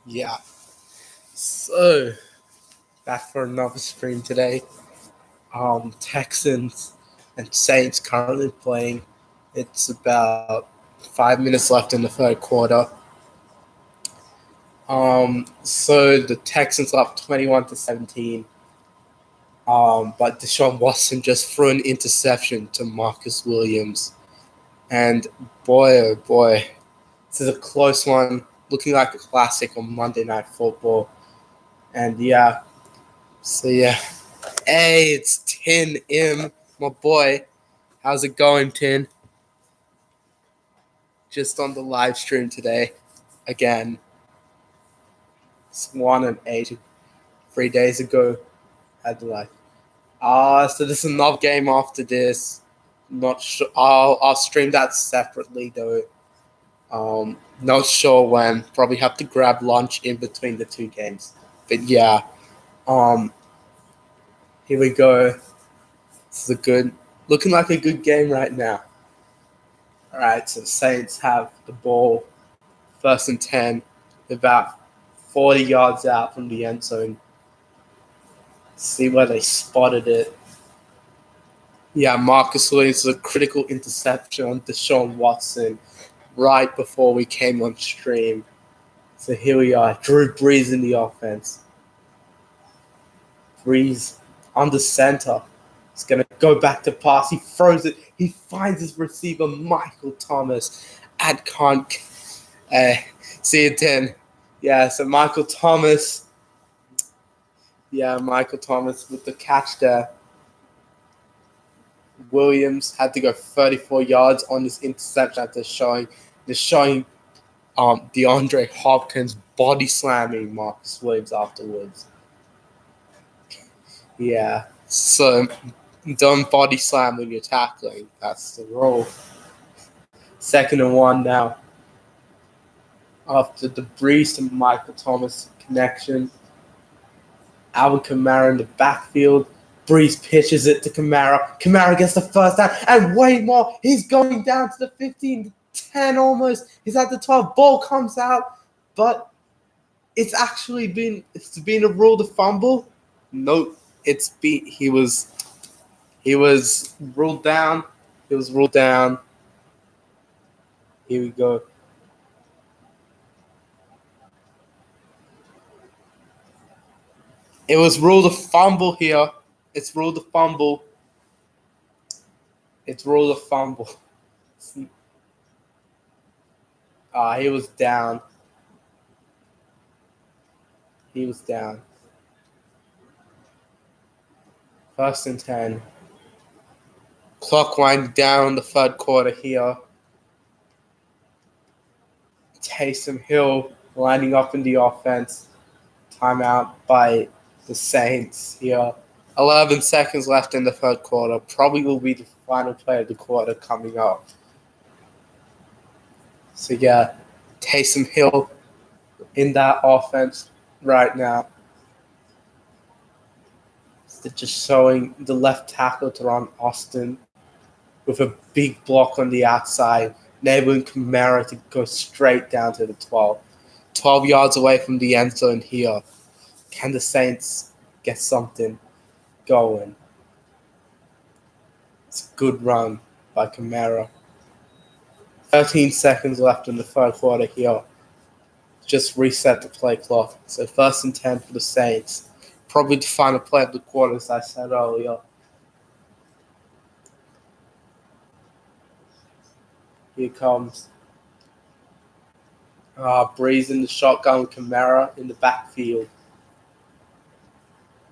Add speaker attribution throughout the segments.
Speaker 1: Yeah. So back for another stream today. Texans and Saints currently playing. It's about 5 minutes left in the third quarter. So the Texans up 21-17. But Deshaun Watson just threw an interception to Marcus Williams. And boy, oh boy, this is a close one. Looking like a classic on Monday Night Football. And yeah, Hey, it's Tin M, my boy. How's it going, Tin? Just on the live stream today. Again. It's 1 and 8. 3 days ago. Had the live. So this is another game after this. Not sure. I'll stream that separately though. Not sure when. Probably have to grab lunch in between the two games. But yeah. Here we go. This is looking like a good game right now. All right, so the Saints have the ball, 1st and 10, about 40 yards out from the end zone. See where they spotted it. Yeah, Marcus Williams is a critical interception on Deshaun Watson right before we came on stream. So here we are, Drew Brees in the offense. Brees on the center. He's going to go back to pass. He throws it. He finds his receiver, Michael Thomas, at Conk. See you 10. Yeah, so Michael Thomas. Yeah, Michael Thomas with the catch there. Williams had to go 34 yards on this interception after showing DeAndre Hopkins body slamming Marcus Williams afterwards. Yeah, so don't body slam when you're tackling. That's the rule. 2nd and 1 now. After the Brees to Michael Thomas connection. Alvin Kamara in the backfield. Brees pitches it to Kamara. Kamara gets the first down. And way more. He's going down to the 15, 10 almost. He's at the 12. Ball comes out. But it's been a ruled a fumble. No, he was ruled down. He was ruled down. Here we go. It was ruled a fumble here. It's ruled a fumble. It's ruled a fumble. He was down. He was down. 1st and 10. Clock winding down the third quarter here. Taysom Hill lining up in the offense. Timeout by the Saints here. 11 seconds left in the third quarter. Probably will be the final play of the quarter coming up. So yeah, Taysom Hill in that offense right now. So just showing the left tackle Teron Austin with a big block on the outside, enabling Kamara to go straight down to the 12. 12 yards away from the end zone here. Can the Saints get something going? It's a good run by Kamara. 13 seconds left in the third quarter here. Just reset the play clock. So 1st and 10 for the Saints. Probably the final play of the quarter, as I said earlier. Here comes Brees in the shotgun with Kamara in the backfield.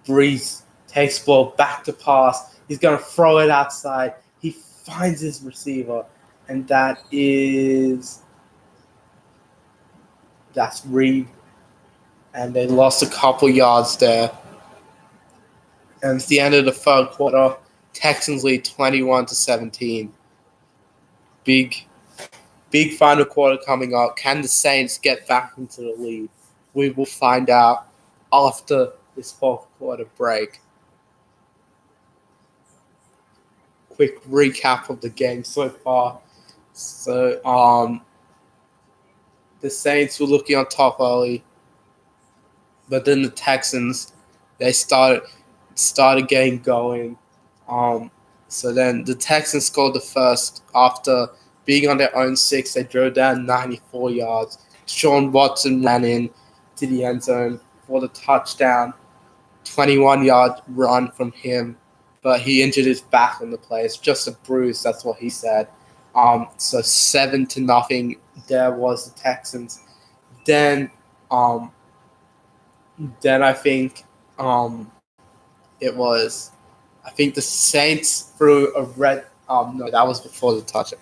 Speaker 1: Brees takes ball back to pass. He's going to throw it outside. He finds his receiver, and that's Reed. And they lost a couple yards there. And it's the end of the third quarter. Texans lead 21-17. Big final quarter coming up. Can the Saints get back into the lead? We will find out after this fourth quarter break. Quick recap of the game so far. So the Saints were looking on top early. But then the Texans, they started getting going. So then the Texans scored the first after being on their own 6. They drove down 94 yards. Sean Watson ran in to the end zone for the touchdown. 21-yard run from him, but he injured his back on the play. It's just a bruise. That's what he said. So 7-0. There was the Texans. Then, um, then I think it was. I think the Saints threw a red. No, that was before the touchdown.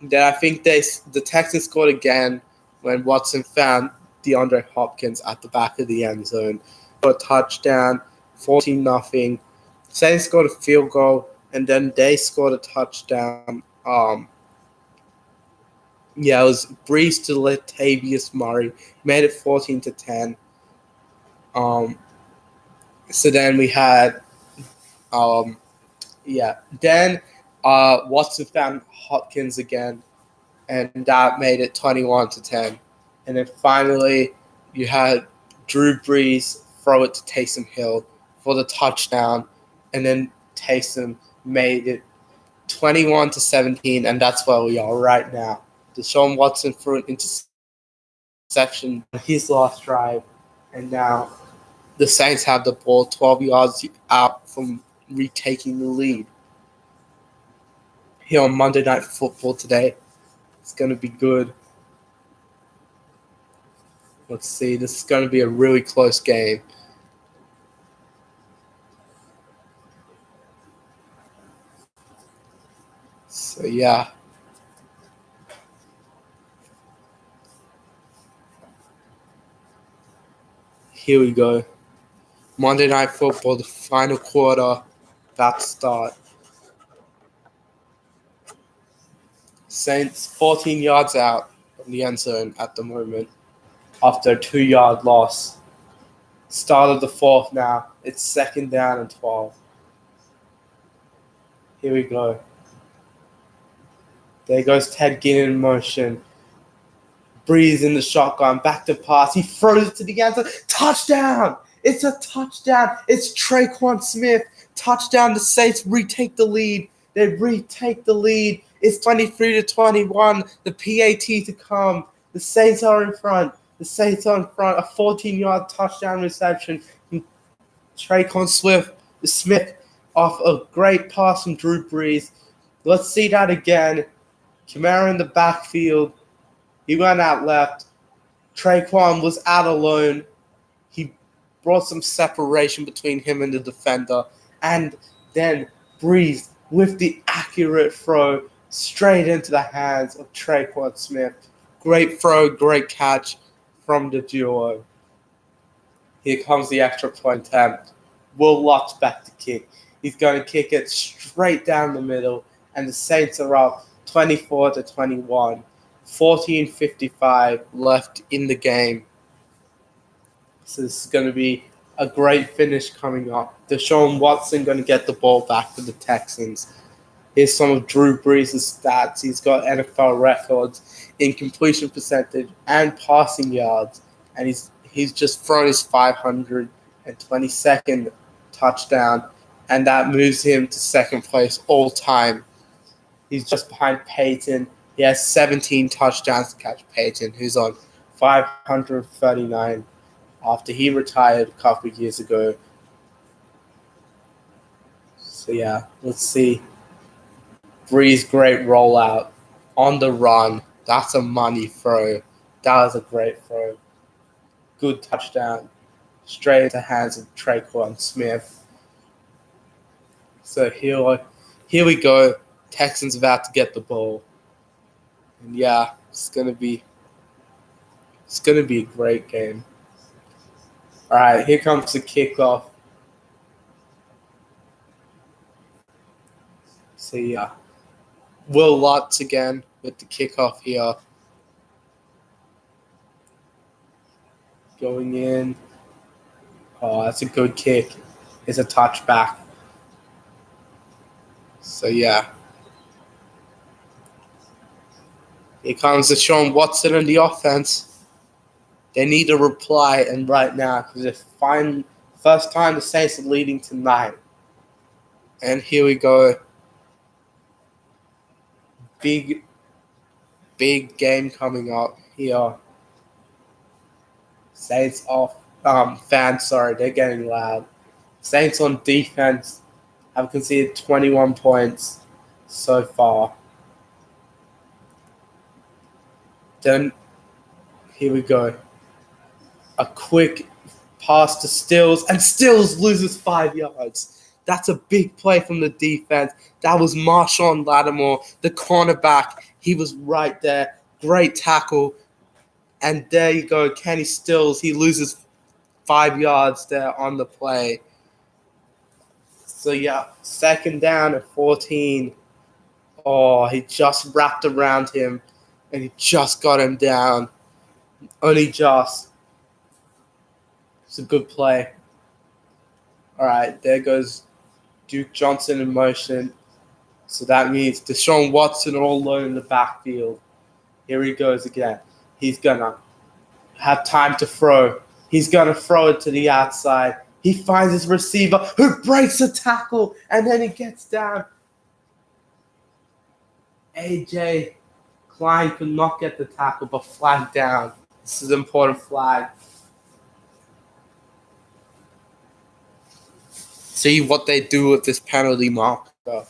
Speaker 1: Then I think the Texans scored again when Watson found DeAndre Hopkins at the back of the end zone for a touchdown, 14-0. Saints scored a field goal, and then they scored a touchdown. It was Breeze to Latavius Murray, made it 14-10. So then we had, then Watson found Hopkins again, and that made it 21-10. And then finally, you had Drew Brees throw it to Taysom Hill for the touchdown, and then Taysom made it 21-17, and that's where we are right now. Deshaun Watson threw an interception on his last drive, and now the Saints have the ball 12 yards out from retaking the lead. Here on Monday Night Football today, it's going to be good. Let's see, this is going to be a really close game. So, yeah. Here we go. Monday Night Football, the final quarter, about to start. Saints 14 yards out of the end zone at the moment after a 2-yard loss. Start of the fourth now. It's 2nd down and 12. Here we go. There goes Ted Ginn in motion. Breeze in the shotgun, back to pass. He throws it to the end zone. Touchdown! It's a touchdown. It's Traquan Smith. Touchdown. The Saints retake the lead. They retake the lead. It's 23-21. The PAT to come. The Saints are in front. The Saints are in front. A 14-yard touchdown reception from Traquan Smith off a great pass from Drew Brees. Let's see that again. Kamara in the backfield. He went out left. Traquan was out alone. He brought some separation between him and the defender. And then Breeze with the accurate throw straight into the hands of Traquan Smith. Great throw, great catch from the duo. Here comes the extra point attempt. Will Lutz back to kick. He's going to kick it straight down the middle. And the Saints are up 24-21. 14:55 left in the game. So this is going to be a great finish coming up. Deshaun Watson going to get the ball back for the Texans. Here's some of Drew Brees' stats. He's got NFL records in completion percentage and passing yards. And he's just thrown his 522nd touchdown. And that moves him to second place all time. He's just behind Peyton. He has 17 touchdowns to catch Peyton, who's on 539 after he retired a couple of years ago. So, yeah, let's see. Breeze, great rollout on the run. That's a money throw. That was a great throw. Good touchdown. Straight into the hands of Traquan Smith. So here we go. Texans about to get the ball. And yeah, it's gonna be a great game. All right, here comes the kickoff. So yeah, Will Lutz again with the kickoff here. Going in. Oh, that's a good kick. It's a touchback. So yeah. Here comes Deshaun Watson in the offense. They need a reply, and right now, because it's first time the Saints are leading tonight. And here we go. Big game coming up here. Saints off. Fans, sorry, they're getting loud. Saints on defense have conceded 21 points so far. Then, here we go. A quick pass to Stills, and Stills loses 5 yards. That's a big play from the defense. That was Marshawn Lattimore, the cornerback. He was right there. Great tackle. And there you go, Kenny Stills. He loses 5 yards there on the play. So, yeah, second down at 14. Oh, he just wrapped around him, and he just got him down. Only just. It's a good play. All right, there goes Duke Johnson in motion. So that means Deshaun Watson all alone in the backfield. Here he goes again. He's going to have time to throw. He's going to throw it to the outside. He finds his receiver who breaks a tackle, and then he gets down. A.J. Klein could not get the tackle, but flagged down. This is an important flag. See what they do with this penalty marker.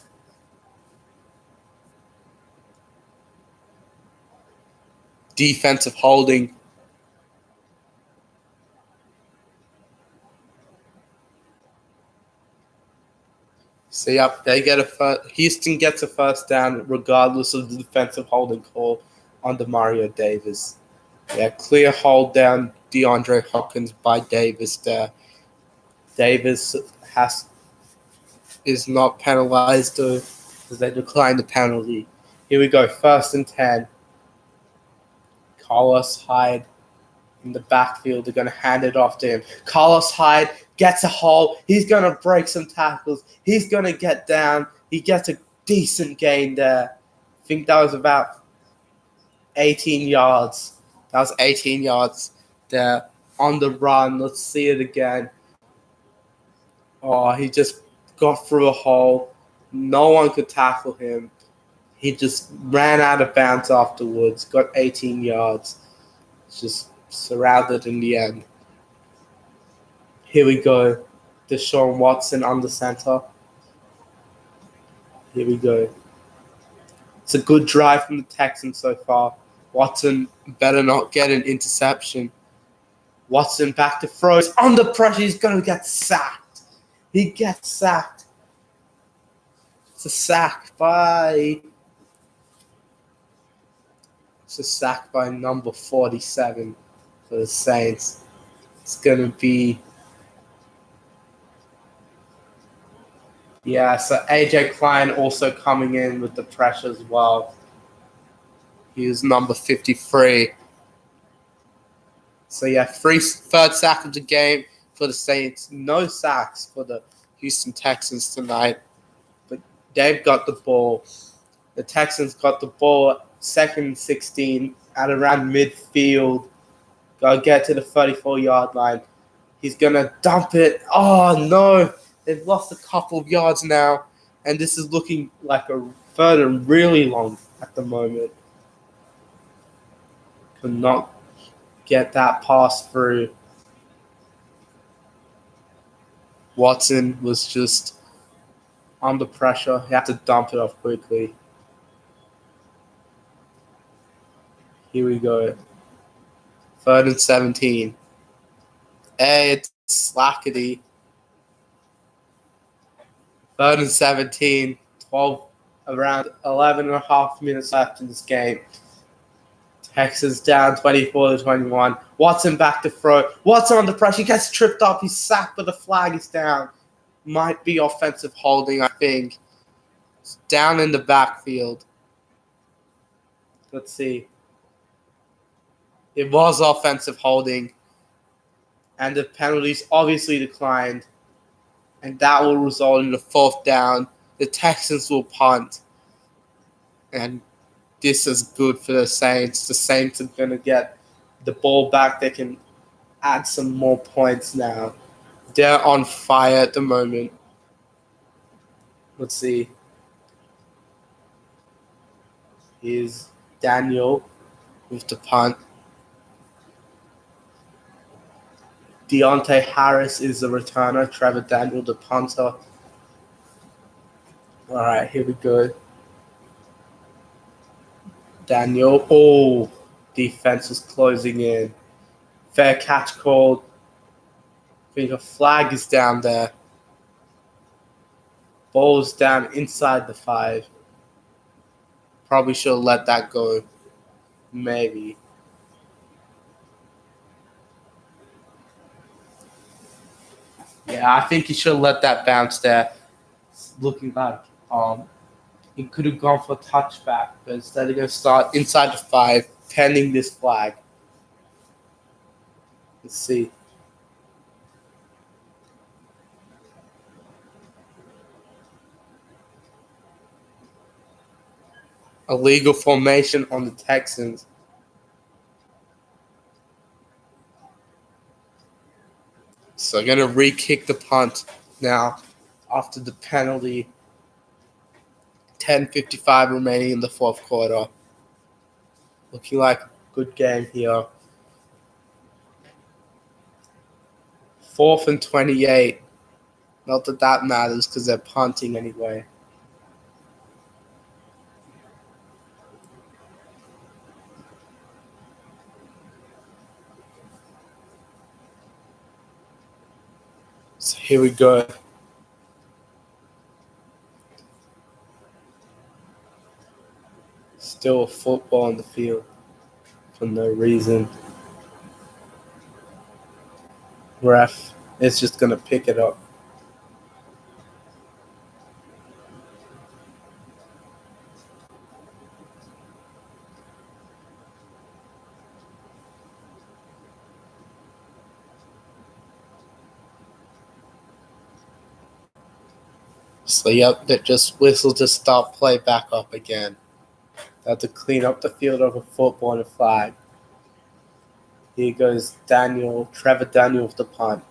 Speaker 1: Defensive holding. So, yep, they get Houston gets a first down regardless of the defensive holding call on Mario Davis. Yeah, clear hold down DeAndre Hopkins by Davis there. Davis is not penalized because they declined the penalty. Here we go, 1st and 10. Carlos Hyde in the backfield. They're going to hand it off to him. Carlos Hyde gets a hole. He's going to break some tackles. He's going to get down. He gets a decent gain there. I think that was about 18 yards. That was 18 yards there on the run. Let's see it again. Oh, he just got through a hole. No one could tackle him. He just ran out of bounds afterwards, got 18 yards. Just surrounded in the end. Here we go. Deshaun Watson under center. Here we go. It's a good drive from the Texans so far. Watson better not get an interception. Watson back to throws. Under pressure, he's going to get sacked. He gets sacked. It's a sack by number 47 for the Saints. It's going to be... Yeah, so A.J. Klein also coming in with the pressure as well. He was number 53. So, yeah, third sack of the game for the Saints. No sacks for the Houston Texans tonight. But they've got the ball. The Texans got the ball 2nd and 16 at around midfield. Got to get to the 34-yard line. He's going to dump it. Oh, no. They've lost a couple of yards now. And this is looking like a 3rd and really long at the moment. Could not get that pass through. Watson was just under pressure. He had to dump it off quickly. Here we go. 3rd and 17. Hey, it's slackety. 3rd and 17. Around 11 and a half minutes left in this game. Texans down 24-21. Watson back to throw. Watson under pressure. He gets tripped up. He's sacked, but the flag is down. Might be offensive holding, I think. It's down in the backfield. Let's see. It was offensive holding. And the penalties obviously declined. And that will result in a 4th down. The Texans will punt. And this is good for the Saints. The Saints are going to get the ball back, they can add some more points now. They're on fire at the moment. Let's see. Here's Daniel with the punt. Deontay Harris is the returner. Trevor Daniel, the punter. All right, here we go. Daniel. Oh, defense is closing in. Fair catch called. I think a flag is down there. Ball's down inside the 5. Probably should have let that go. Maybe. Yeah, I think he should have let that bounce there. It's looking like it could have gone for a touchback, but instead they're going to start inside the 5, pending this flag. Let's see. Illegal formation on the Texans. So going to re-kick the punt now after the penalty. 10:55 remaining in the fourth quarter. Looking like a good game here. 4th and 28. Not that matters because they're punting anyway. So here we go. Still football on the field for no reason. Ref is just going to pick it up. So, yep, they just whistled to stop play back up again. They have to clean up the field of a football and a flag. Here goes Trevor Daniel with the punt.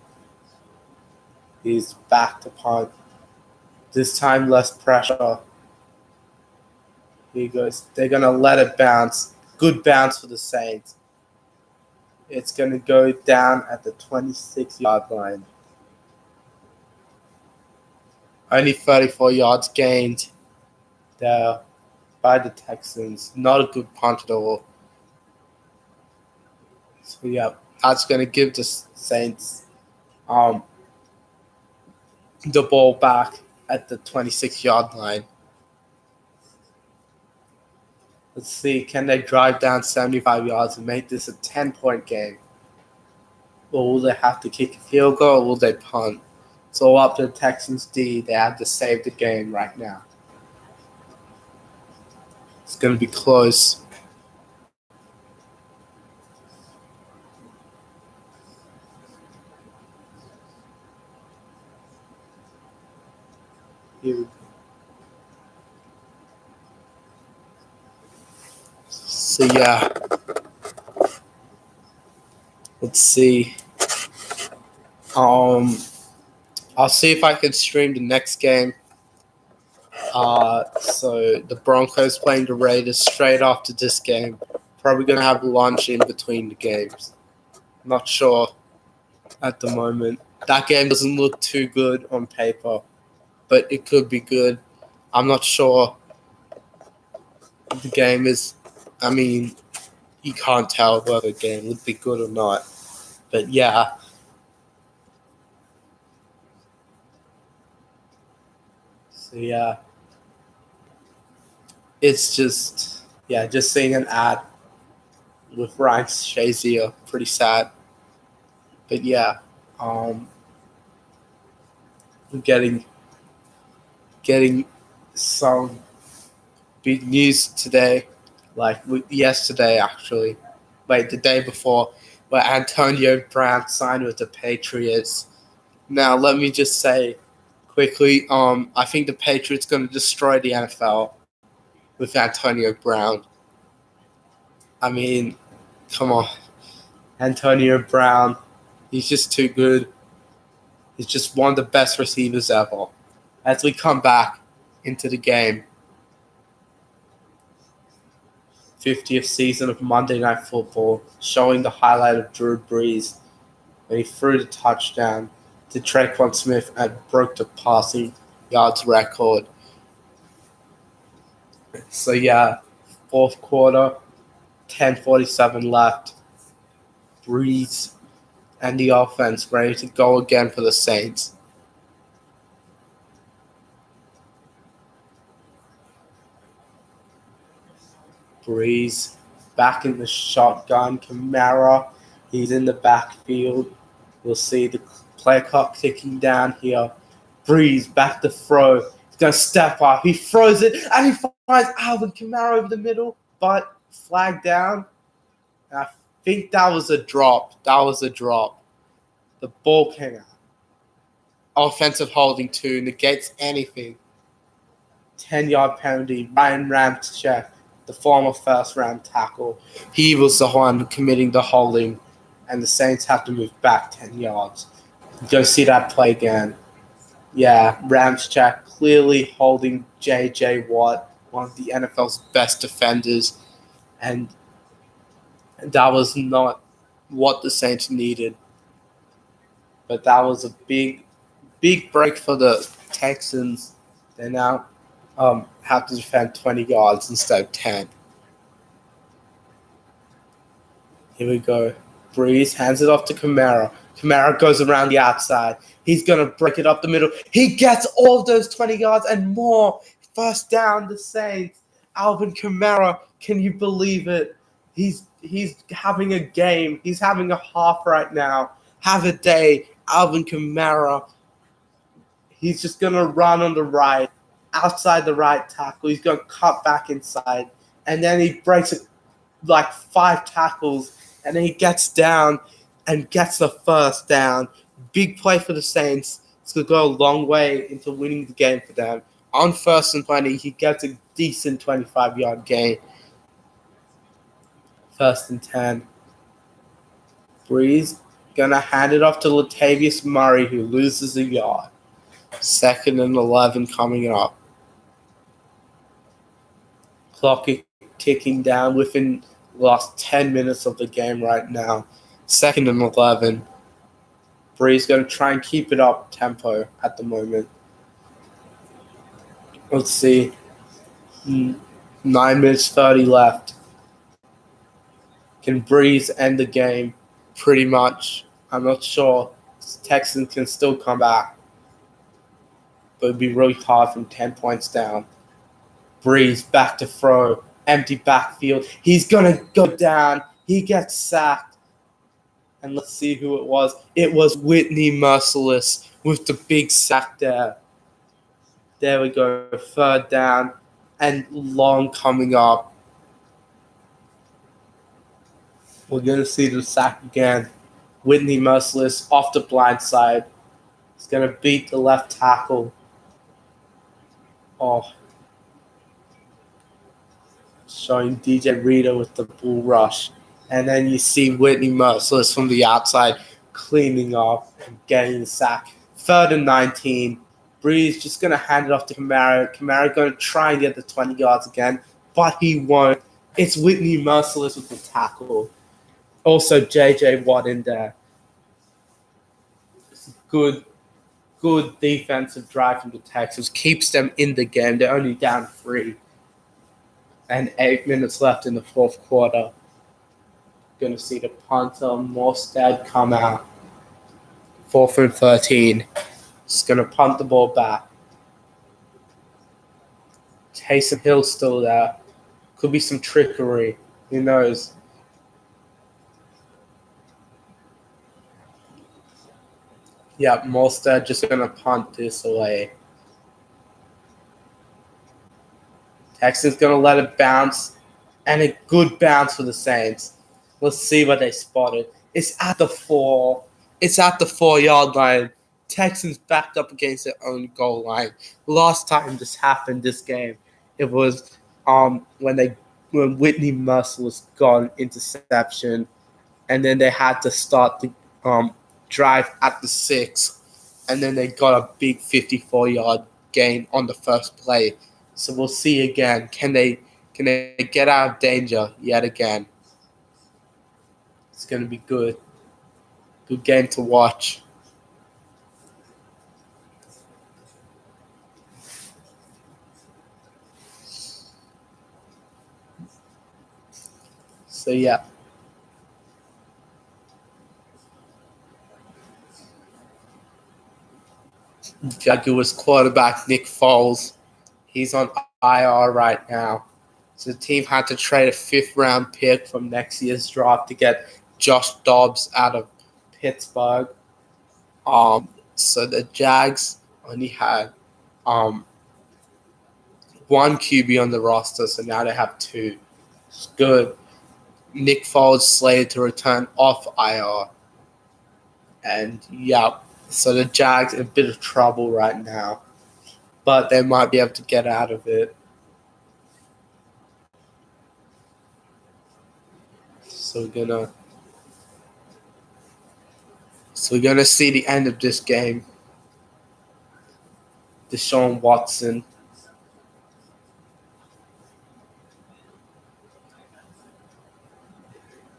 Speaker 1: He's back to punt. This time less pressure. Here he goes. They're going to let it bounce. Good bounce for the Saints. It's going to go down at the 26-yard line. Only 34 yards gained there by the Texans. Not a good punt at all. So, yeah, that's going to give the Saints the ball back at the 26-yard line. Let's see, can they drive down 75 yards and make this a 10-point game? Or will they have to kick a field goal, or will they punt? It's all up to the Texans D. They have to save the game right now. It's going to be close. Here we go. So, yeah. Let's see. I'll see if I can stream the next game. So the Broncos playing the Raiders straight after this game. Probably going to have lunch in between the games. Not sure at the moment. That game doesn't look too good on paper, but it could be good. I'm not sure the game is. I mean, you can't tell whether the game would be good or not. But yeah. So yeah. It's just seeing an ad with Ryan Shazier, pretty sad. But yeah, getting some big news today, like yesterday actually. Wait, the day before, where Antonio Brown signed with the Patriots. Now let me just say quickly, I think the Patriots going to destroy the NFL with Antonio Brown. I mean, come on. Antonio Brown, he's just too good. He's just one of the best receivers ever. As we come back into the game, 50th season of Monday Night Football, showing the highlight of Drew Brees when he threw the touchdown to Tre'Quan Smith and broke the passing yards record. So yeah, fourth quarter, 10:47 left. Brees and the offense ready to go again for the Saints. Brees back in the shotgun. Kamara, he's in the backfield. We'll see the play clock ticking down here. Brees back to throw. He's going to step up. He throws it, and he finds Alvin Kamara over the middle, but flag down. And I think that was a drop. The ball came out. Offensive holding 2 negates anything. 10-yard penalty. Ryan Ramczyk, the former first-round tackle, he was the one committing the holding, and the Saints have to move back 10 yards. Go see that play again. Yeah, Ramczyk clearly holding J.J. Watt, one of the NFL's best defenders, and that was not what the Saints needed. But that was a big break for the Texans. They now have to defend 20 yards instead of 10. Here we go. Brees hands it off to Kamara. Kamara goes around the outside. He's going to break it up the middle. He gets all of those 20 yards and more. First down, the Saints. Alvin Kamara, can you believe it? He's having a game. He's having a half right now. Have a day. Alvin Kamara. He's just going to run on the right, outside the right tackle. He's going to cut back inside. And then he breaks it like 5 tackles. And then he gets down and gets the first down. Big play for the Saints. It's going to go a long way into winning the game for them. On 1st and 20, he gets a decent 25-yard gain. 1st and 10. Brees going to hand it off to Latavius Murray, who loses a yard. 2nd and 11 coming up. Clock ticking down within the last 10 minutes of the game right now. 2nd and 11. Brees going to try and keep it up tempo at the moment. Let's see. 9 minutes 30 left. Can Brees end the game? Pretty much. I'm not sure. Texans can still come back. But it'd be really hard from 10 points down. Brees back to throw. Empty backfield. He's going to go down. He gets sacked. And let's see who it was. It was Whitney Merciless with the big sack there. There we go. 3rd down. And long coming up. We're going to see the sack again. Whitney Merciless off the blind side. He's going to beat the left tackle. Oh. Showing DJ Reader with the bull rush. And then you see Whitney Merciless from the outside cleaning up and getting the sack. 3rd and 19. Brees just going to hand it off to Kamara. Kamara going to try and get the 20 yards again, but he won't. It's Whitney Merciless with the tackle. Also, J.J. Watt in there. It's a good defensive drive from the Texans. Keeps them in the game. They're only down 3. And 8 minutes left in the 4th quarter. Going to see the punter, Morstead, come out. 4th and 13. Just going to punt the ball back. Taysom Hill's still there. Could be some trickery. Who knows? Yeah, Morstead just going to punt this away. Texans going to let it bounce. And a good bounce for the Saints. Let's see what they spotted. It's at the 4. It's at the 4-yard line. Texans backed up against their own goal line. Last time this happened, this game, it was when Whitney Merciless got an interception. and then they had to start the drive at the 6, and then they got a big 54-yard gain on the first play. So we'll see again. Can they get out of danger yet again? It's going to be good. Good game to watch. So yeah. Jaguars quarterback Nick Foles, he's on IR right now. So the team had to trade a 5th-round pick from next year's draft to get Josh Dobbs out of Pittsburgh. So the Jags only had one QB on the roster, so now they have 2. It's good. Nick Foles slated to return off IR. And yeah, so the Jags in a bit of trouble right now, but they might be able to get out of it. So we're gonna see the end of this game. Deshaun Watson.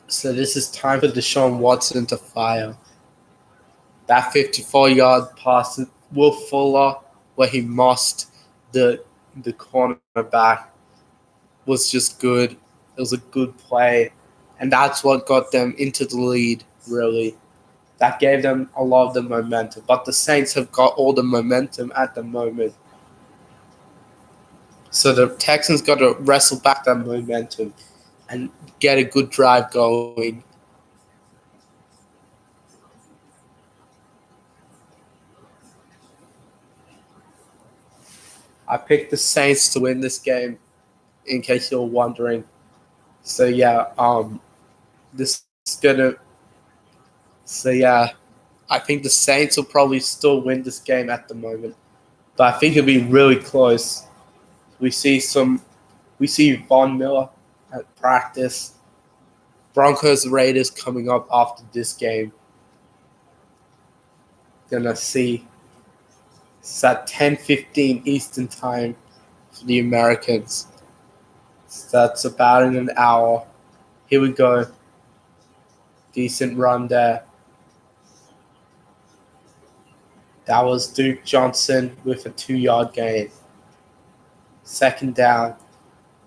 Speaker 1: So this is time for Deshaun Watson to fire. That 54-yard pass to Will Fuller, where he mossed the cornerback, was just good. It was a good play, and that's what got them into the lead, really. That gave them a lot of the momentum. But the Saints have got all the momentum at the moment. So the Texans got to wrestle back that momentum and get a good drive going. I picked the Saints to win this game, in case you're wondering. So yeah, this is gonna. So yeah, I think the Saints will probably still win this game at the moment, but I think it'll be really close. We see Von Miller at practice. Broncos Raiders coming up after this game. Gonna see. It's at 10:15 Eastern Time for the Americans. So that's about in an hour. Here we go. Decent run there. That was Duke Johnson with a 2-yard gain. 2nd down.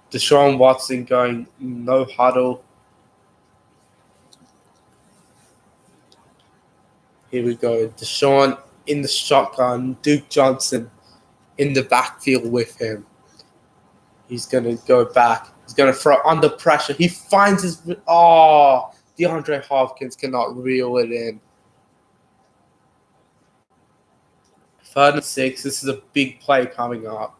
Speaker 1: Deshaun Watson going no huddle. Here we go. Deshaun in the shotgun. Duke Johnson in the backfield with him. He's going to go back. He's going to throw under pressure. He finds his... Oh, DeAndre Hopkins cannot reel it in. 3rd and 6. This is a big play coming up.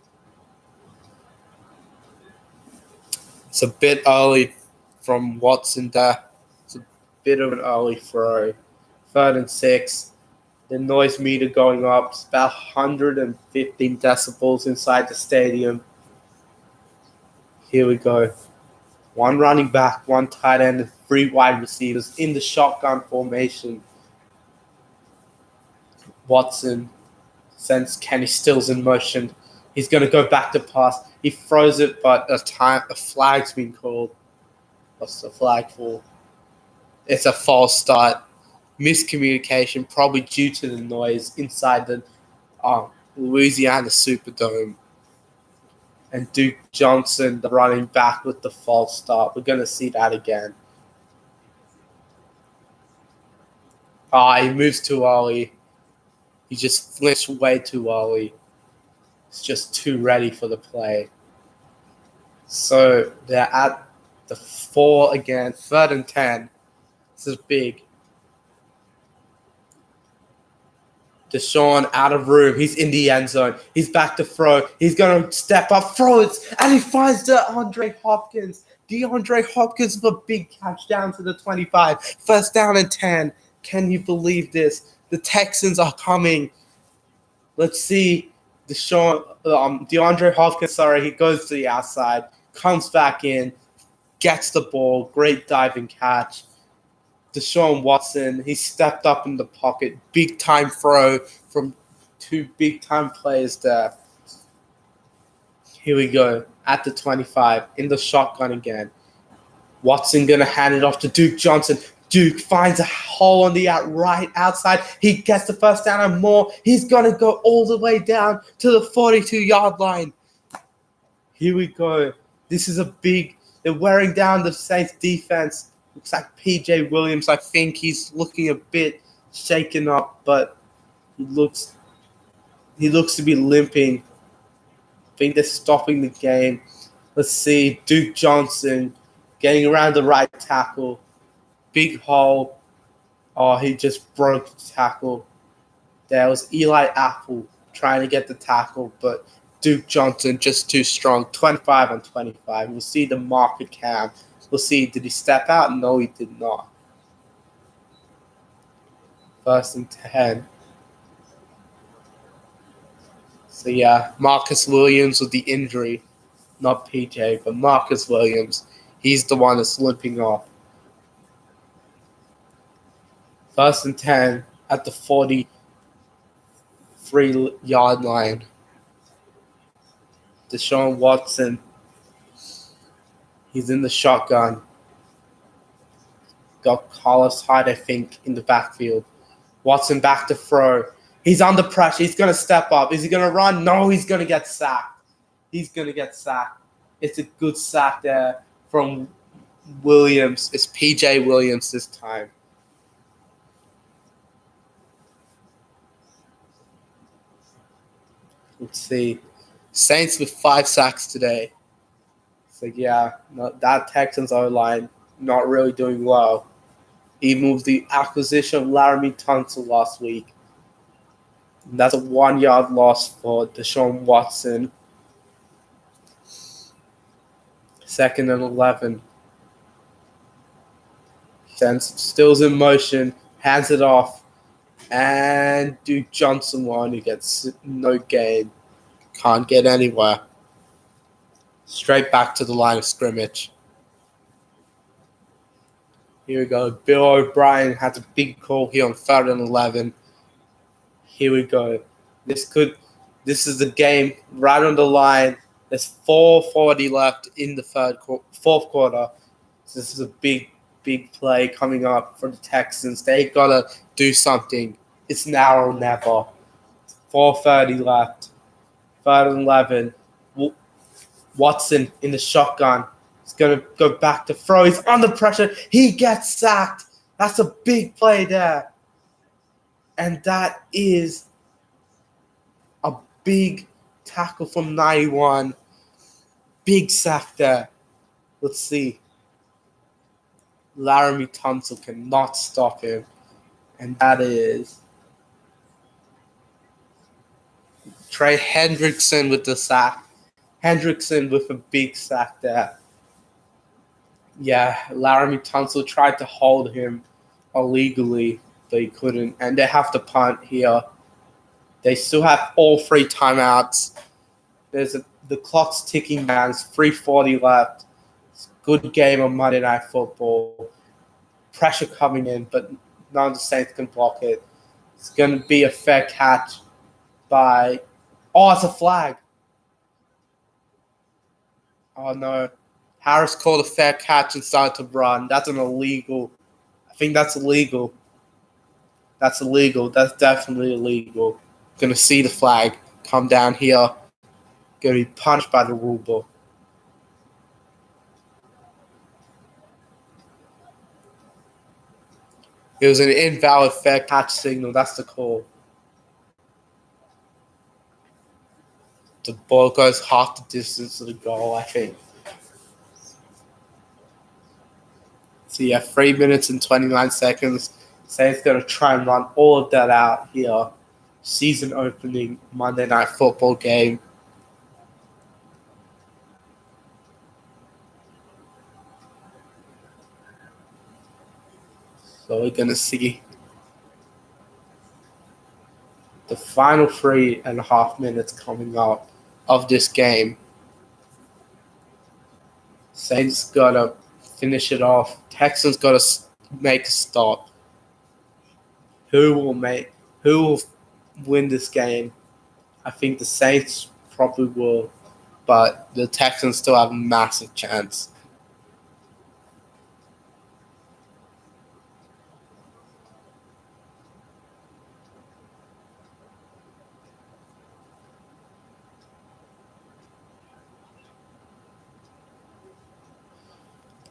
Speaker 1: It's a bit early from Watson there. It's a bit of an early throw. 3rd and 6. The noise meter going up. It's about 115 decibels inside the stadium. Here we go. 1 running back, 1 tight end, and 3 wide receivers in the shotgun formation. Watson sends Kenny Stills in motion. He's going to go back to pass. He throws it, but a flag's been called. What's the flag for? It's a false start. Miscommunication, probably due to the noise inside the Louisiana Superdome. And Duke Johnson, the running back, with the false start. We're going to see that again. He moves too early. He just flinched way too early. It's just too ready for the play. So they're at the 4 again. 3rd and 10. This is big. Deshaun out of room. He's in the end zone. He's back to throw. He's going to step up, throw it, and he finds DeAndre Hopkins. DeAndre Hopkins with a big catch down to the 25. 1st down and 10. Can you believe this? The Texans are coming. Let's see. DeAndre Hopkins, he goes to the outside, comes back in, gets the ball. Great diving catch. Deshaun Watson, he stepped up in the pocket. Big time throw from two big time players there. Here we go. At the 25, in the shotgun again. Watson going to hand it off to Duke Johnson. Duke finds a hole on the right outside. He gets the first down and more. He's going to go all the way down to the 42-yard line. Here we go. This is a big... They're wearing down the Saints defense. Looks like P.J. Williams. I think he's looking a bit shaken up, but he looks to be limping. I think they're stopping the game. Let's see. Duke Johnson getting around the right tackle. Big hole. Oh, he just broke the tackle. There was Eli Apple trying to get the tackle, but Duke Johnson just too strong. 25 on 25. We'll see the market cam. We'll see, did he step out? No, he did not. 1st and 10. So, yeah, Marcus Williams with the injury. Not PJ, but Marcus Williams. He's the one that's limping off. 1st and 10 at the 43-yard line. Deshaun Watson. He's in the shotgun. Got Carlos Hyde, I think, in the backfield. Watson back to throw. He's under pressure. He's going to step up. Is he going to run? No, he's going to get sacked. He's going to get sacked. It's a good sack there from Williams. It's P.J. Williams this time. Let's see. Saints with 5 sacks today. So, yeah, that Texans O-line not really doing well. Even with the acquisition of Laramie Tunsil last week. And that's a 1-yard loss for Deshaun Watson. 2nd and 11. Still's in motion, hands it off, and Duke Johnson one who gets no gain. Can't get anywhere. Straight back to the line of scrimmage. Here we go. Bill O'Brien has a big call here on 3rd and 11. Here we go. This is the game right on the line. There's 4:40 left in the 4th quarter. So this is a big play coming up for the Texans. They gotta do something. It's now or never. 4:30 left. 3rd and 11. Watson in the shotgun. He's going to go back to throw. He's under pressure. He gets sacked. That's a big play there. And that is a big tackle from 91. Big sack there. Let's see. Laramie Tunsil cannot stop him. And that is Trey Hendrickson with the sack. Hendrickson with a big sack there. Yeah, Laramie Tunsil tried to hold him illegally, but he couldn't. And they have to punt here. They still have all 3 timeouts. The clock's ticking down. It's 3:40 left. It's a good game on Monday Night Football. Pressure coming in, but none of the Saints can block it. It's going to be a fair catch by... Oh, it's a flag. Oh, no. Harris called a fair catch and started to run. That's an illegal. I think that's illegal. That's illegal. That's definitely illegal. Going to see the flag come down here. Going to be punished by the rule book. It was an invalid fair catch signal. That's the call. The ball goes half the distance to the goal, I think. So, yeah, 3 minutes and 29 seconds. Saints going to try and run all of that out here. Season opening Monday Night Football game. So we're going to see the final 3.5 minutes coming up of this game. Saints got to finish it off. Texans got to make a stop. Who will win this game? I think the Saints probably will, but the Texans still have a massive chance.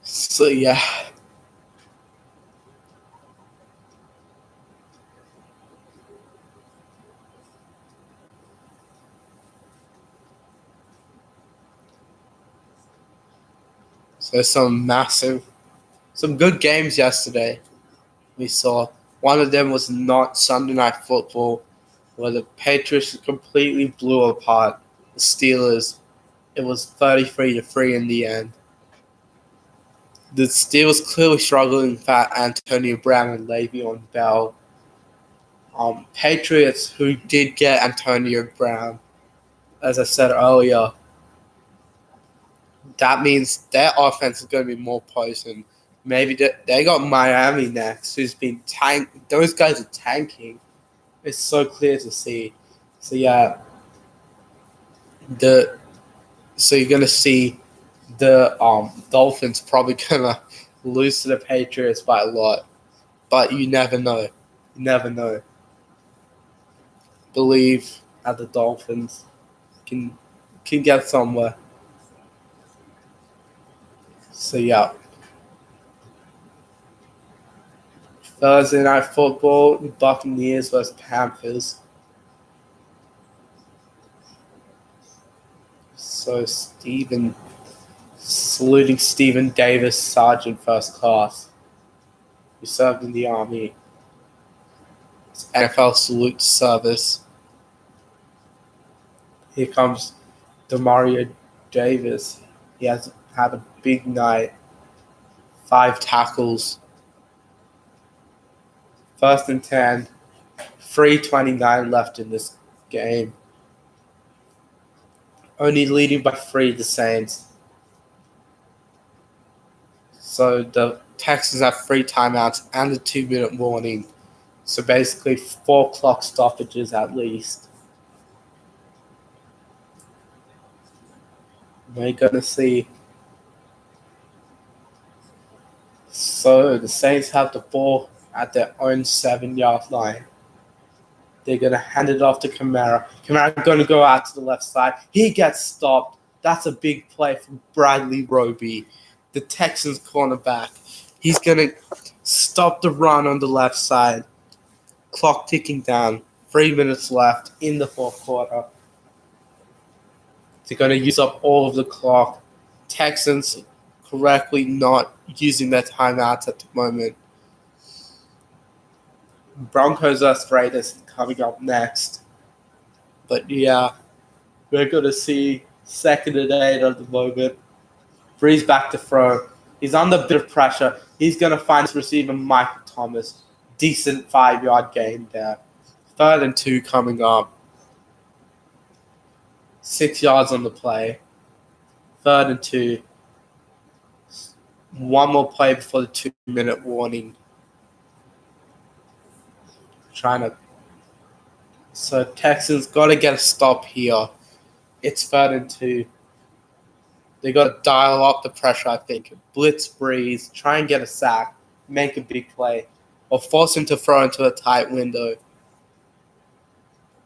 Speaker 1: So yeah. So some good games yesterday. We saw one of them was not Sunday Night Football, where the Patriots completely blew apart the Steelers. It was 33-3 in the end. The Steelers clearly struggling without Antonio Brown and Le'Veon Bell. Patriots, who did get Antonio Brown, as I said earlier, that means their offense is going to be more potent. Maybe they got Miami next, who's been Those guys are tanking. It's so clear to see. So yeah, so you're gonna see the Dolphins probably gonna lose to the Patriots by a lot, but you never know. You never know. Believe that the Dolphins can get somewhere. So yeah, Thursday Night Football, Buccaneers versus Panthers. So saluting Stephen Davis, Sergeant First Class, who served in the Army. It's NFL salute service. Here comes Demario Davis. He has had a big night. 5 tackles. 1st and 10. 3:29 left in this game. Only leading by 3, the Saints. So the Texans have 3 timeouts and a 2-minute warning. So basically 4 clock stoppages at least. We're going to see. So the Saints have the ball at their own 7-yard line. They're going to hand it off to Kamara. Kamara going to go out to the left side. He gets stopped. That's a big play from Bradley Roby, the Texans cornerback. He's going to stop the run on the left side. Clock ticking down. 3 minutes left in the 4th quarter. They're going to use up all of the clock. Texans correctly not using their timeouts at the moment. Broncos versus Raiders coming up next. But yeah, we're going to see 2nd and 8 at the moment. Breeze back to throw. He's under a bit of pressure. He's going to find his receiver, Michael Thomas. Decent 5-yard gain there. 3rd and 2 coming up. 6 yards on the play. 3rd and 2. One more play before the 2-minute warning. So Texans got to get a stop here. It's 3rd and 2. They got to dial up the pressure, I think. Blitz Breeze, try and get a sack, make a big play, or force him to throw into a tight window.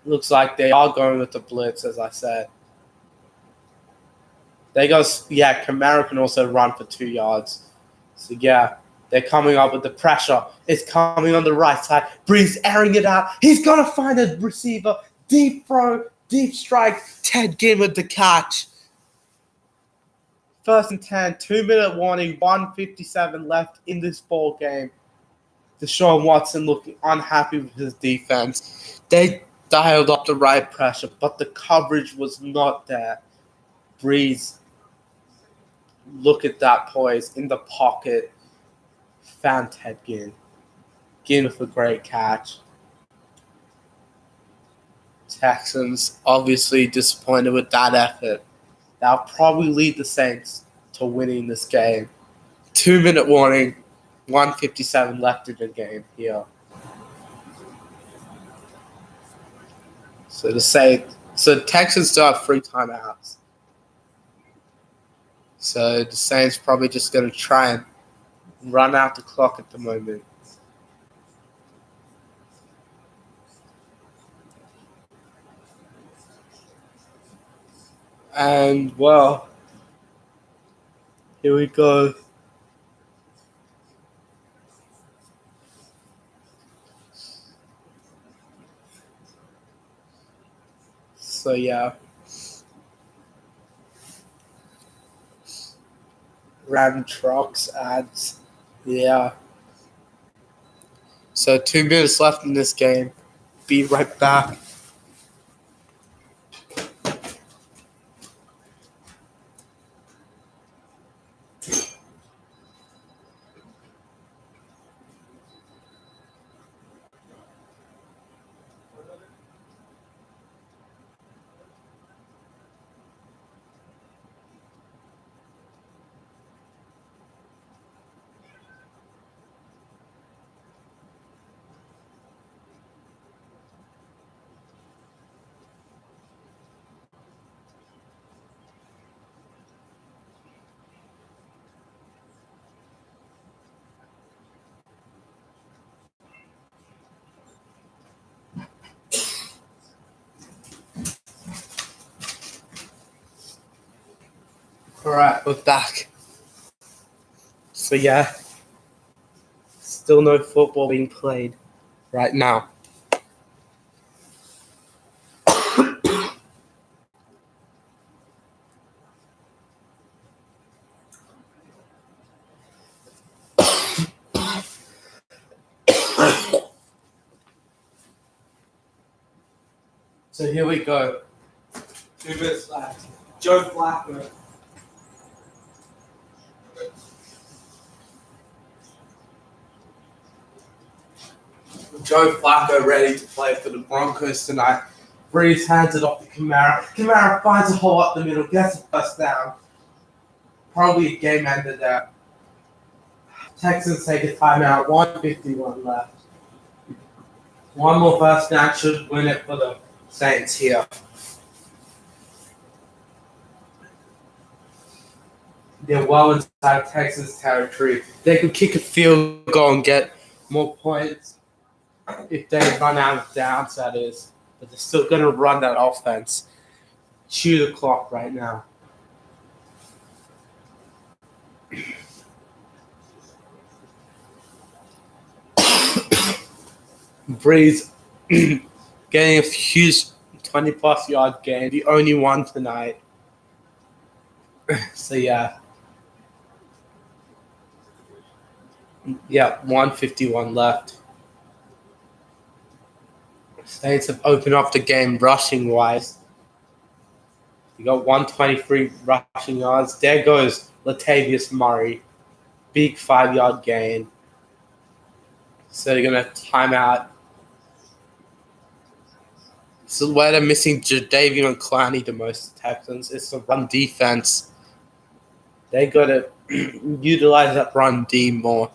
Speaker 1: Looks like they are going with the blitz, as I said. Kamara can also run for 2 yards. So yeah, they're coming up with the pressure. It's coming on the right side. Breeze airing it out. He's going to find a receiver. Deep throw, deep strike. Ted Ginn with the catch. 1st and 10, 2-minute warning, 1:57 left in this ball game. Deshaun Watson looking unhappy with his defense. They dialed up the right pressure, but the coverage was not there. Breeze, look at that poise in the pocket. Found Ted Ginn. Ginn with a great catch. Texans obviously disappointed with that effort. That'll probably lead the Saints to winning this game. 2-minute warning. 1:57 left in the game here. So the Texans still have 3 timeouts. So the Saints probably just going to try and run out the clock at the moment. And, well, here we go. So, yeah. Ram trucks ads. Yeah. So 2 minutes left in this game. Be right back. Alright, we're back. So, yeah. Still no football being played right now. So here we go. 2 minutes left. Joe Flacco. Joe Flacco ready to play for the Broncos tonight. Breeze hands it off to Kamara. Kamara finds a hole up the middle, gets a first down. Probably a game ender there. Texans take a timeout. 1:51 left. One more first down should win it for the Saints here. They're well inside Texas territory. They could kick a field goal and get more points if they run out of downs, that is. But they're still going to run that offense. Chew the clock right now. Breeze getting a huge 20-plus yard gain. The only one tonight. So, yeah. Yeah, 1:51 left. Saints have opened up the game rushing-wise. You got 123 rushing yards. There goes Latavius Murray. Big 5-yard gain. So they're going to time out. So where they're missing Jadeveon and Clowney the most, Texans, it's the run defense. They got to utilize that run D more.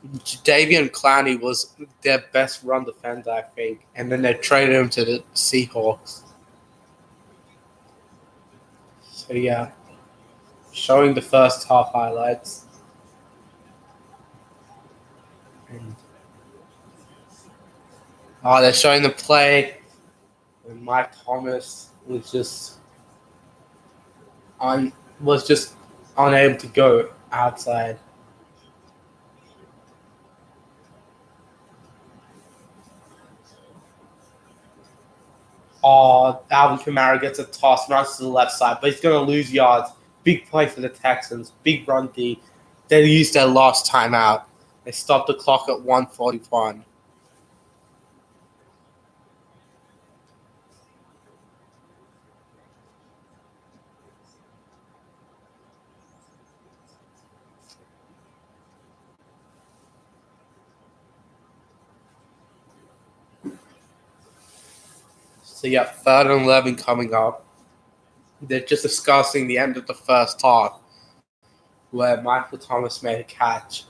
Speaker 1: Jadeveon Clowney was their best run defender, I think. And then they traded him to the Seahawks. So, yeah. Showing the first half highlights. And, they're showing the play. And Mike Thomas was just unable to go outside. Alvin Kamara gets a toss, runs to the left side, but he's going to lose yards. Big play for the Texans. Big run D. They used their last timeout. They stopped the clock at 1:41. So, yeah, 3rd and 11 coming up. They're just discussing the end of the first half where Michael Thomas made a catch.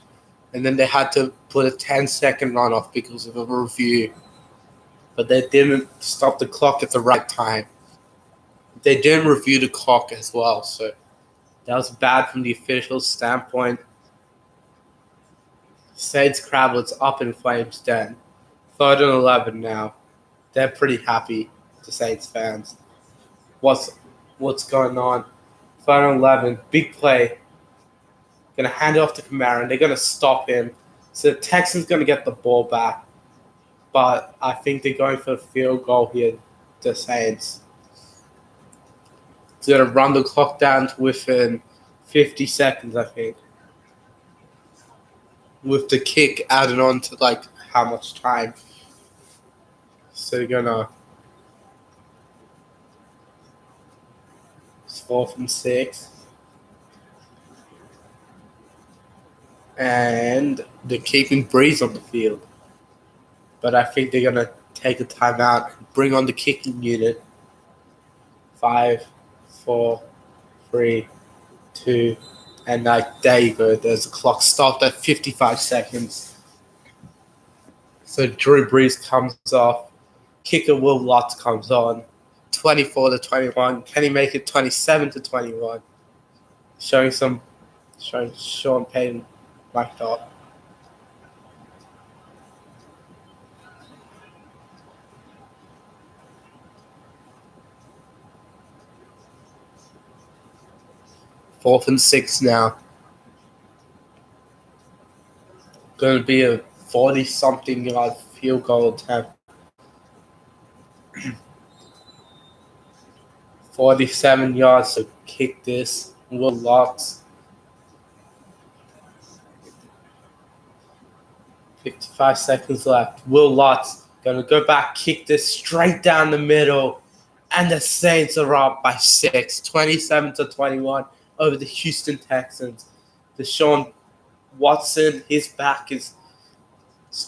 Speaker 1: and then they had to put a 10-second runoff because of a review. But they didn't stop the clock at the right time. They didn't review the clock as well, so that was bad from the official standpoint. Saints crowd was up in flames then. 3rd and 11 now. They're pretty happy, the Saints fans. What's going on? 3rd and 11, big play. Going to hand it off to Kamara, and they're going to stop him. So the Texans going to get the ball back. But I think they're going for a field goal here, the Saints. It's going to run the clock down to within 50 seconds, I think. With the kick added on to, how much time. So they're going to... It's 4th and 6. And they're keeping Breeze on the field. But I think they're going to take a timeout and bring on the kicking unit. 5, 4, 3, 2, and there you go. There's a clock stopped at 55 seconds. So Drew Brees comes off. Kicker Will Lutz comes on. 24-21. Can he make it 27-21? Showing Sean Payton mic'd up. Fourth and 6 now. Going to be a 40-something yard field goal attempt. 47 yards to kick this. Will Lutz. 55 seconds left. Will Lutz going to go back, kick this straight down the middle. And the Saints are up by 6, 27-21 over the Houston Texans. Deshaun Watson, his back is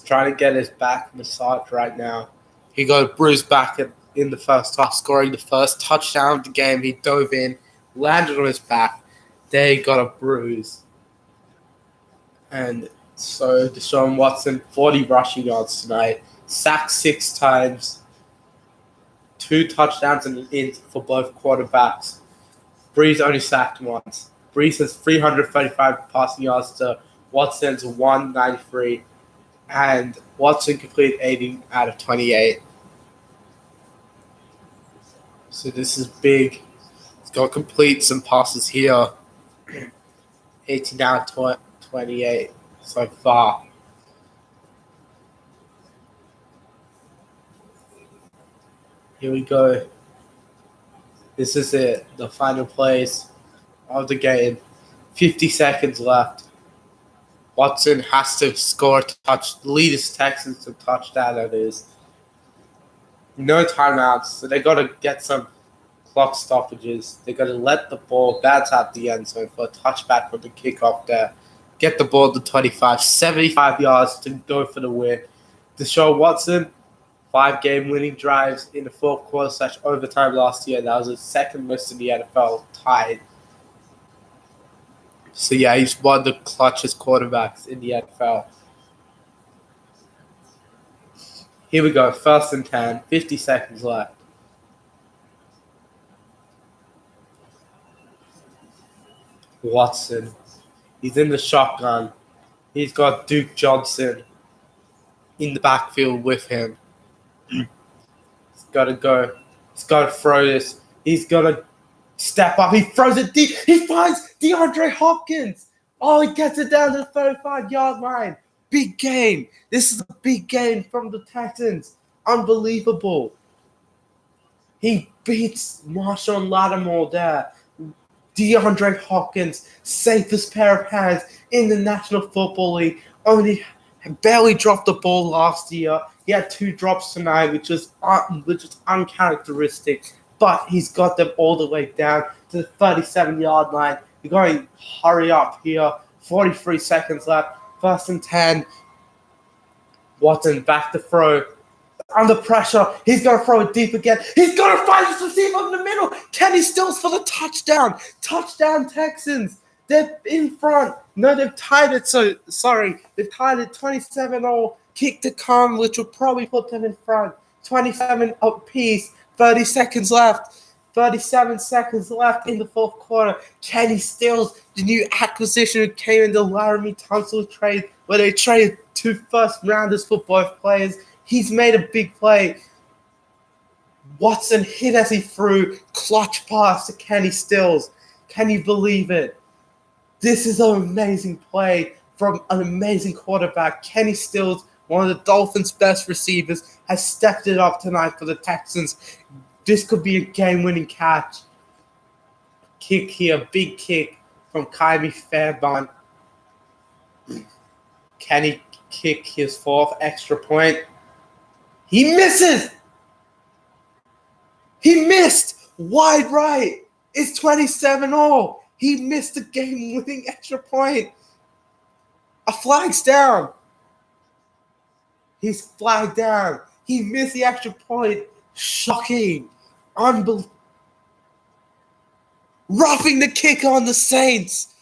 Speaker 1: trying to get his back massaged right now. He got a bruised back in the first half, scoring the first touchdown of the game. He dove in, landed on his back. There he got a bruise. And so Deshaun Watson, 40 rushing yards tonight. Sacked 6 times. 2 touchdowns in for both quarterbacks. Breeze only sacked once. Breeze has 335 passing yards to Watson's 193. And Watson completed 18 out of 28. So this is big. He's got to complete some passes here. 18 out of 28 so far. Here we go. This is it. The final plays of the game. 50 seconds left. Watson has to score a lead his Texans to touchdown, that is. No timeouts, so they got to get some clock stoppages. They got to let the ball bounce out the end zone for a touchback from the kickoff there. Get the ball to 25, 75 yards to go for the win. Deshaun Watson, 5 game-winning drives in the fourth quarter / overtime last year. That was his second most in the NFL, tied. So, yeah, he's one of the clutchest quarterbacks in the NFL. Here we go, 1st and 10, 50 seconds left. Watson, he's in the shotgun. He's got Duke Johnson in the backfield with him. He's got to go. He's got to throw this. He's got to step up. He throws it deep. He finds DeAndre Hopkins. Oh, he gets it down to the 35-yard line. Big game. This is a big game from the Texans. Unbelievable. He beats Marshawn Lattimore there. DeAndre Hopkins, safest pair of hands in the National Football League. Only barely dropped the ball last year. He had 2 drops tonight, which is uncharacteristic. But he's got them all the way down to the 37-yard line. You're going to hurry up here. 43 seconds left. 1st and 10. Watson back to throw. Under pressure. He's going to throw it deep again. He's going to find his receiver in the middle. Kenny Stills for the touchdown. Touchdown, Texans. They're in front. No, they've tied it. They've tied it 27-all. Kick to come, which will probably put them in front. 27 apiece. 30 seconds left. 37 seconds left in the fourth quarter. Kenny Stills, the new acquisition who came in the Laramie Tunsil trade, where they traded 2 first-rounders for both players. He's made a big play. Watson hit as he threw. Clutch pass to Kenny Stills. Can you believe it? This is an amazing play from an amazing quarterback. Kenny Stills, one of the Dolphins' best receivers, has stepped it up tonight for the Texans. This could be a game-winning catch. Kick here, big kick from Kyrie Fairbairn. Can he kick his 4th extra point? He misses! He missed! Wide right! It's 27-all. He missed a game-winning extra point. A flag's down. He's flagged down. He missed the extra point. Shocking. Unbelievable. Roughing the kicker on the Saints.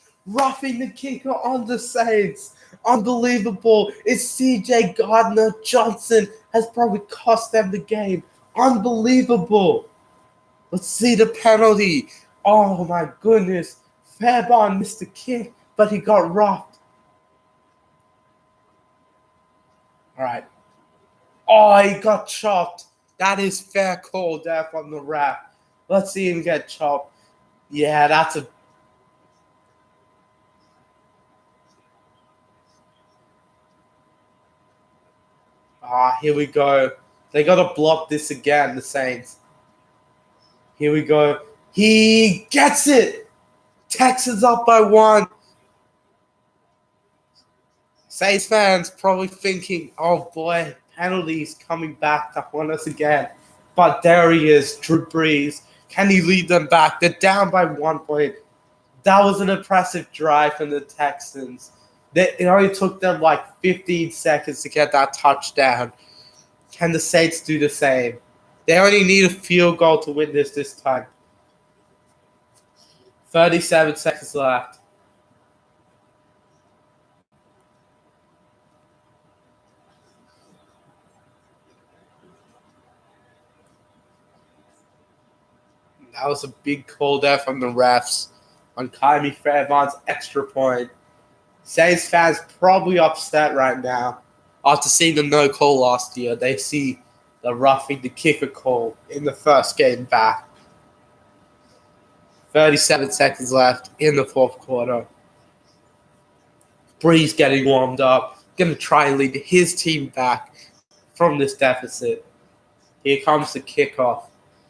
Speaker 1: Unbelievable. It's C.J. Gardner-Johnson has probably cost them the game. Unbelievable. Let's see the penalty. Oh, my goodness. Fairbairn missed the kick, but he got roughed. All right. Oh, he got chopped. That is fair call there from the ref. Let's see him get chopped. Yeah, that's a... here we go. They got to block this again, the Saints. Here we go. He gets it. Texans up by 1. Saints fans probably thinking, oh boy, penalties coming back to haunt us again. But there he is, Drew Brees. Can he lead them back? They're down by 1 point. That was an impressive drive from the Texans. It only took them like 15 seconds to get that touchdown. Can the Saints do the same? They only need a field goal to win this time. 37 seconds left. That was a big call there from the refs on Kyrie Fairbairn's extra point. Saints fans probably upset right now after seeing the no call last year. They see the roughing the kicker call in the first game back. 37 seconds left in the fourth quarter. Brees getting warmed up. Going to try and lead his team back from this deficit. Here comes the kickoff.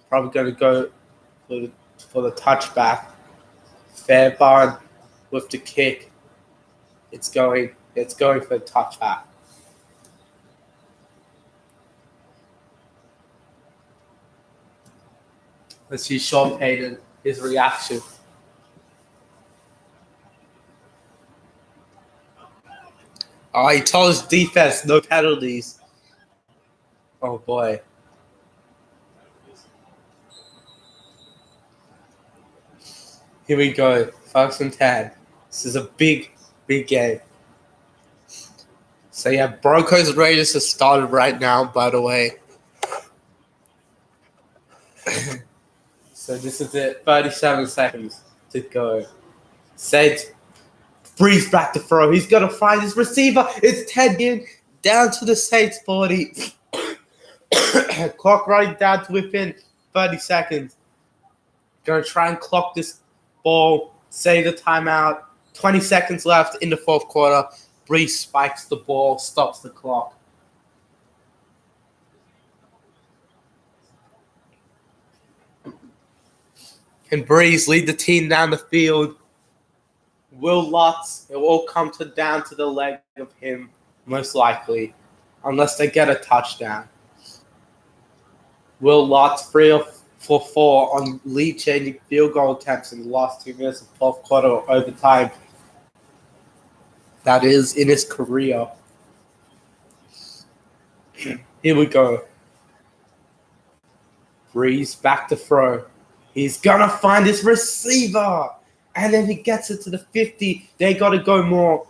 Speaker 1: Probably going to go for the touchback. Fairbairn with the kick. It's going for the touchback. Let's see Sean Payton, his reaction. Oh, he told his defense no penalties. Oh boy. Here we go. 1st and 10. This is a big game. So yeah, Broncos Raiders has started right now, by the way. So this is it. 37 seconds to go. Saints. Brees back to throw. He's going to find his receiver. It's Ted in. Down to the Saints 40. Clock running down to within 30 seconds. Going to try and clock this ball. Save the timeout. 20 seconds left in the fourth quarter. Brees spikes the ball. Stops the clock. Can Brees lead the team down the field? Will Lutz, it will all come down to the leg of him, most likely, unless they get a touchdown. Will Lutz 3 for 4 on lead-changing field goal attempts in the last 2 minutes of the fourth quarter or overtime. That is in his career. Here we go. Brees back to throw. He's going to find his receiver. And then he gets it to the 50. They got to go more.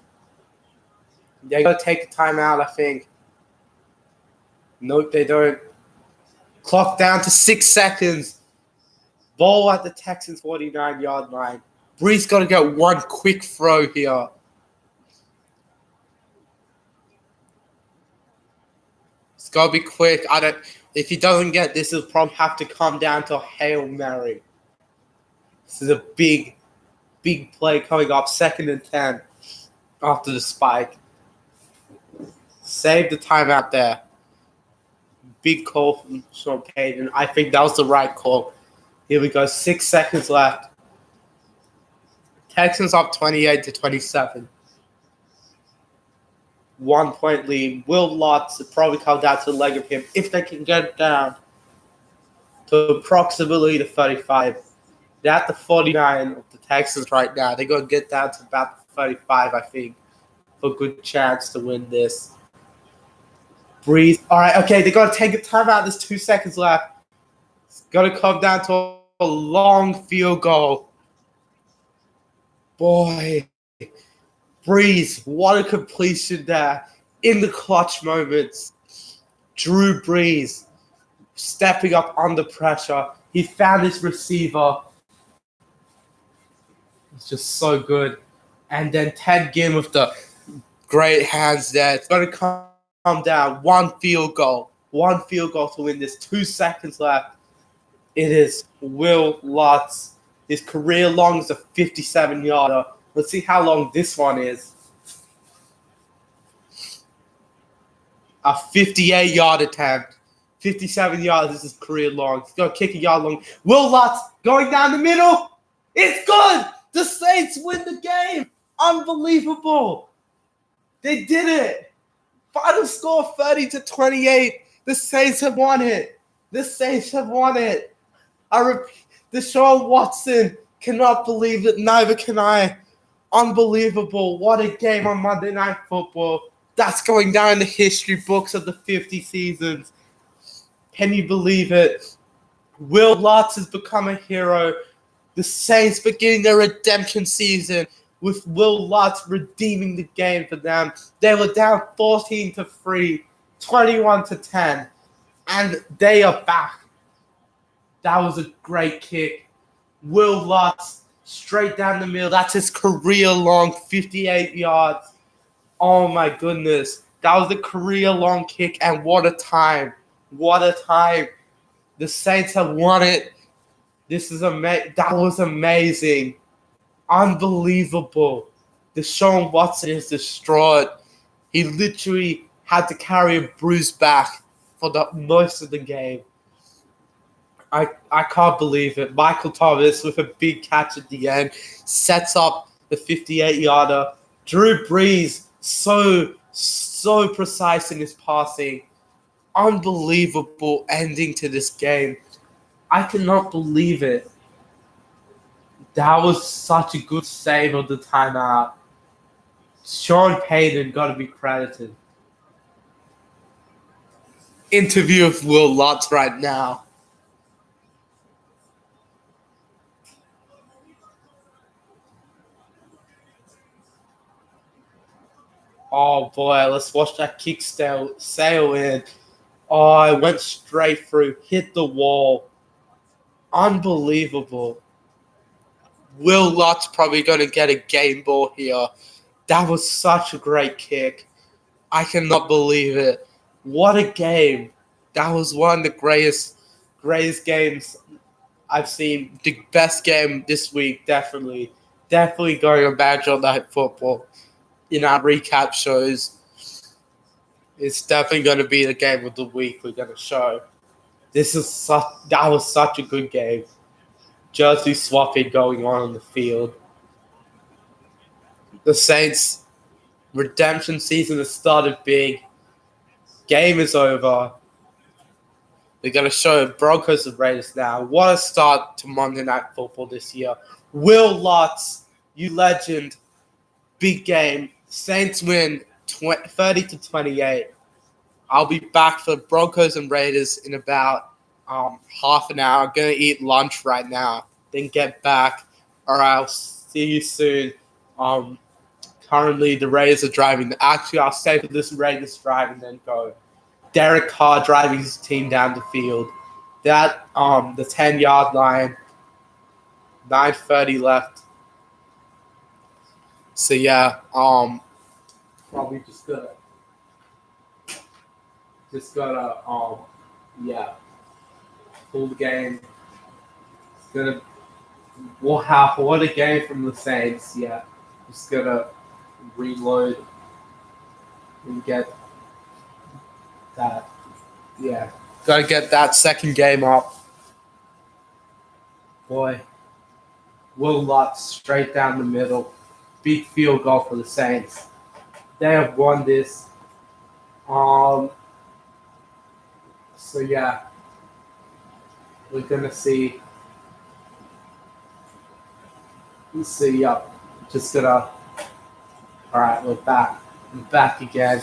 Speaker 1: They got to take a timeout, I think. Nope, they don't. Clock down to 6 seconds. Ball at the Texans 49-yard line. Brees got to get one quick throw here. It's got to be quick. If he doesn't get this, he'll probably have to come down to a Hail Mary. This is a big play coming up. 2nd and 10 after the spike. Save the timeout there. Big call from Sean Payton. I think that was the right call. Here we go. 6 seconds left. Texans up 28-27. 1 point lead. Will Lutz probably come down to the leg of him if they can get it down to approximately the 35. They're at the 49 of the Texans right now. They're going to get down to about the 35, I think, for a good chance to win this. Breeze. All right, okay, they got to take a timeout. There's 2 seconds left. It's got to come down to a long field goal. Boy, Breeze, what a completion there in the clutch moments. Drew Brees stepping up under pressure. He found his receiver. It's just so good. And then Ted Ginn with the great hands there. It's going to come down. One field goal to win this. 2 seconds left. It is Will Lutz. His career long is a 57-yarder. Let's see how long this one is. A 58-yard attempt. 57 yards. This is career long. He's going to kick a yard long. Will Lutz going down the middle. It's good. The Saints win the game. Unbelievable. They did it. Final score 30-28. The Saints have won it. I repeat, Deshaun Watson cannot believe it. Neither can I. Unbelievable. What a game on Monday Night Football. That's going down in the history books of the 50 seasons. Can you believe it? Will Lutz has become a hero. The Saints beginning their redemption season with Will Lutz redeeming the game for them. They were down 14-3, 21-10, and they are back. That was a great kick. Will Lutz straight down the middle. That's his career-long 58 yards. Oh, my goodness. That was a career-long kick, and what a time. What a time. The Saints have won it. This is that was amazing. Unbelievable. Deshaun Watson is distraught. He literally had to carry a bruised back for the most of the game. I can't believe it. Michael Thomas with a big catch at the end sets up the 58-yarder. Drew Brees so precise in his passing. Unbelievable ending to this game. I cannot believe it. That was such a good save of the timeout. Sean Payton got to be credited. Interview with Will Lutz right now. Oh boy, let's watch that kick sail in. Oh, it went straight through, hit the wall. Unbelievable. Will Lutz probably going to get a game ball here. That was such a great kick. I cannot believe it. What a game. That was one of the greatest games I've seen. The best game this week, definitely. Definitely going on Badger Night Football. In our recap shows, it's definitely going to be the game of the week we're going to show. That was such a good game. Jersey swapping going on the field. The Saints' redemption season has started big. Game is over. They're going to show Broncos and Raiders now. What a start to Monday Night Football this year. Will Lutz, you legend. Big game. Saints win 30-28. I'll be back for Broncos and Raiders in about half an hour. I'm going to eat lunch right now, then get back, or I'll See you soon. Currently, the Raiders are driving. Actually, I'll stay for this Raiders drive and then go. Derek Carr driving his team down the field. That the 10-yard line. 9:30 left. So yeah, probably just gotta yeah, full game. It's gonna what a game from the Saints. Yeah, just gotta reload and get that. Yeah, gotta get that second game up. Boy, Will Lutz straight down the middle, big field goal for the Saints. They have won this. So yeah, we're gonna see. Let's see. Yep, just gonna. All right, we're back. We're back again.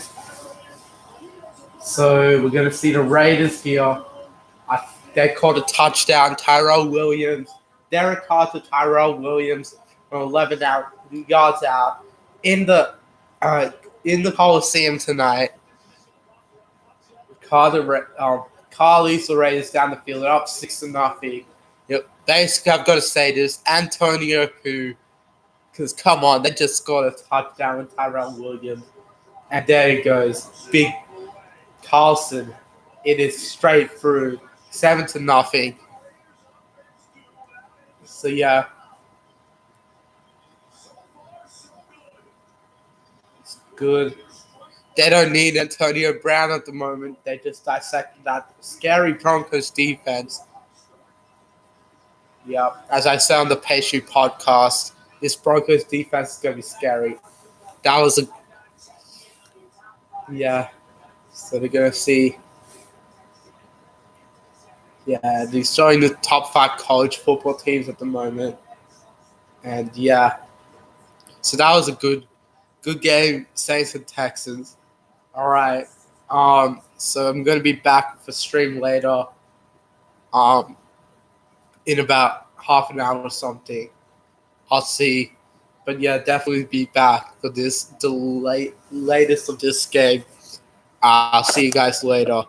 Speaker 1: So we're gonna see the Raiders here. They caught a touchdown. Tyrell Williams, Derek Carr to Tyrell Williams from 11 yards out in the Coliseum tonight. Carr leads the Raiders down the field. They're up 6-0. Yep. Basically, I've got to say this: Antonio, because come on, they just got a touchdown with Tyrell Williams, and there he goes, big Carlson. It is straight through 7-0. So yeah, it's good. They don't need Antonio Brown at the moment. They just dissected that scary Broncos defense. Yeah, as I said on the Pastry podcast, this Broncos defense is going to be scary. That was yeah. So they're going to see. Yeah, they're showing the top 5 college football teams at the moment. And yeah, so that was a good game, Saints and Texans. All right. So I'm going to be back for stream later. In about half an hour or something. I'll see. But yeah, definitely be back for this the latest of this game. I'll see you guys later.